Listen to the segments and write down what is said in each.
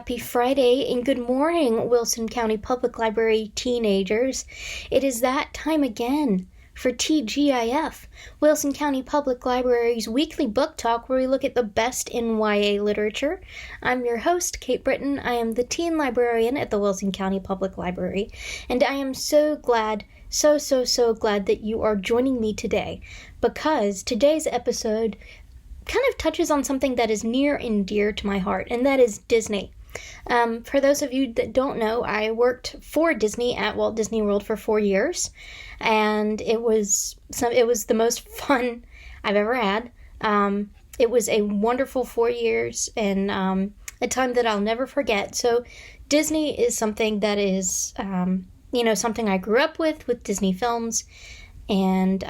Happy Friday and good morning, Wilson County Public Library teenagers. It is that time again for TGIF, Wilson County Public Library's weekly book talk where we look at the best in YA literature. I'm your host, Kate Britton. I am the teen librarian at the Wilson County Public Library, and I am so glad, so glad that you are joining me today, because today's episode kind of touches on something that is near and dear to my heart, and that is Disney. For those of you that don't know, I worked for Disney at Walt Disney World for 4 years, and it was the most fun I've ever had. It was a wonderful 4 years and a time that I'll never forget. So Disney is something that is something I grew up with Disney films, and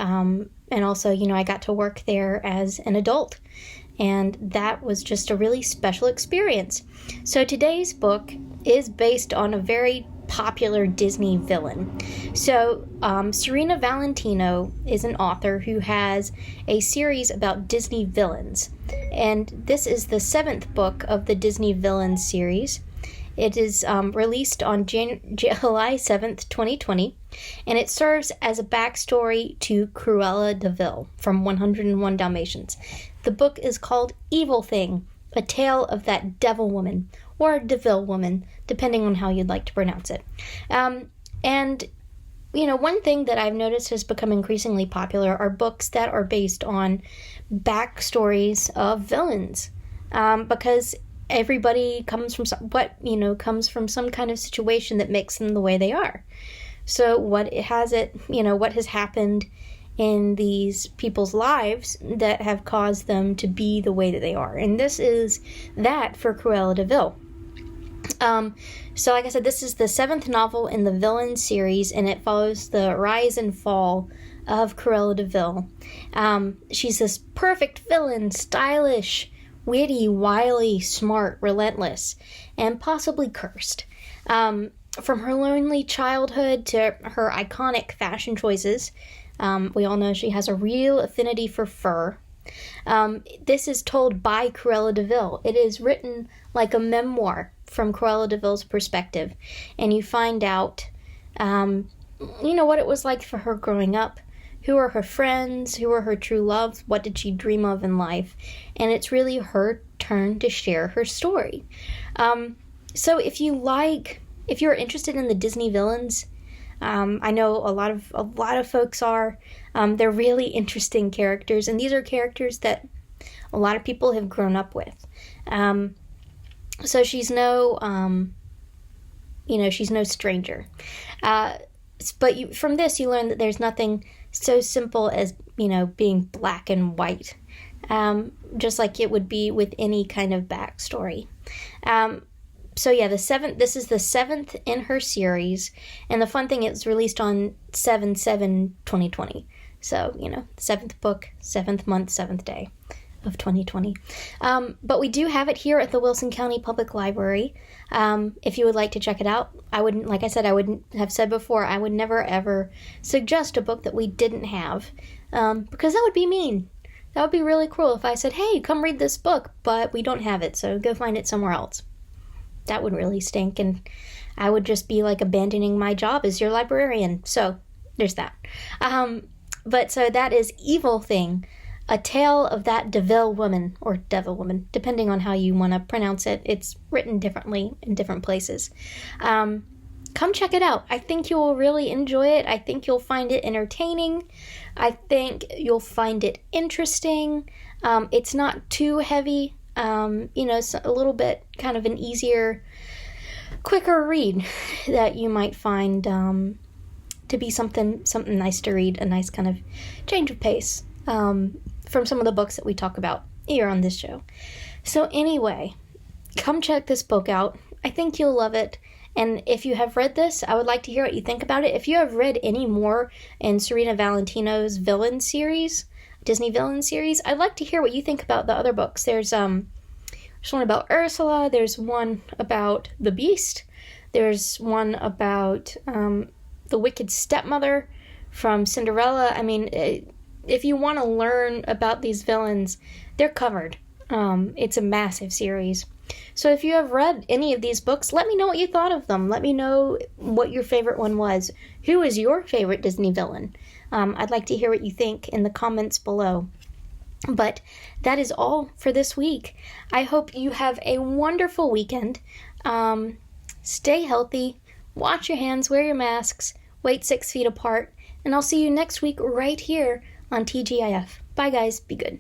also, I got to work there as an adult, and that was just a really special experience. So today's book is based on a very popular Disney villain. So Serena Valentino is an author who has a series about Disney villains, and this is the 7th book of the Disney Villains series. It is released on July 7th, 2020, and it serves as a backstory to Cruella de Vil from 101 Dalmatians. The book is called Evil Thing, A Tale of That Devil Woman, or Devil Woman, depending on how you'd like to pronounce it. One thing that I've noticed has become increasingly popular are books that are based on backstories of villains, because everybody comes from some kind of situation that makes them the way they are. So what has happened in these people's lives that have caused them to be the way that they are. And this is that for Cruella de Vil. So like I said, this is the 7th novel in the Villain series, and it follows the rise and fall of Cruella de Vil. She's this perfect villain, stylish, witty, wily, smart, relentless, and possibly cursed. From her lonely childhood to her iconic fashion choices, we all know she has a real affinity for fur. This is told by Cruella de Vil. It is written like a memoir from Cruella de Vil's perspective, and you find out, what it was like for her growing up. Who are her friends? Who are her true loves? What did she dream of in life? And it's really her turn to share her story. So if you're interested in the Disney villains, I know a lot of folks are. They're really interesting characters, and these are characters that a lot of people have grown up with. So she's no stranger. But from this, you learn that there's nothing so simple as, being black and white, just like it would be with any kind of backstory. This is the 7th in her series, and the fun thing is it's released on 7/7/2020. So, 7th book, 7th month, 7th day of 2020. But we do have it here at the Wilson County Public Library. If you would like to check it out, I wouldn't have said before, I would never ever suggest a book that we didn't have, because that would be mean. That would be really cruel if I said, hey, come read this book, but we don't have it, so go find it somewhere else. That would really stink, and I would just be like abandoning my job as your librarian. So there's that. So that is Evil Thing, A Tale of That Devil Woman, or Devil Woman, depending on how you want to pronounce it. It's written differently in different places. Come check it out. I think you will really enjoy it. I think you'll find it entertaining. I think you'll find it interesting. It's not too heavy. It's a little bit kind of an easier, quicker read that you might find to be something nice to read, a nice kind of change of pace from some of the books that we talk about here on this show. So anyway, come check this book out. I think you'll love it. And if you have read this, I would like to hear what you think about it. If you have read any more in Serena Valentino's Villain series, Disney Villain series, I'd like to hear what you think about the other books. There's one about Ursula. There's one about the Beast. There's one about the Wicked Stepmother from Cinderella. I mean, if you want to learn about these villains, they're covered. It's a massive series. So if you have read any of these books, let me know what you thought of them. Let me know what your favorite one was. Who is your favorite Disney villain? I'd like to hear what you think in the comments below. But that is all for this week. I hope you have a wonderful weekend. Stay healthy, wash your hands, wear your masks, wait 6 feet apart, and I'll see you next week right here on TGIF. Bye guys, be good.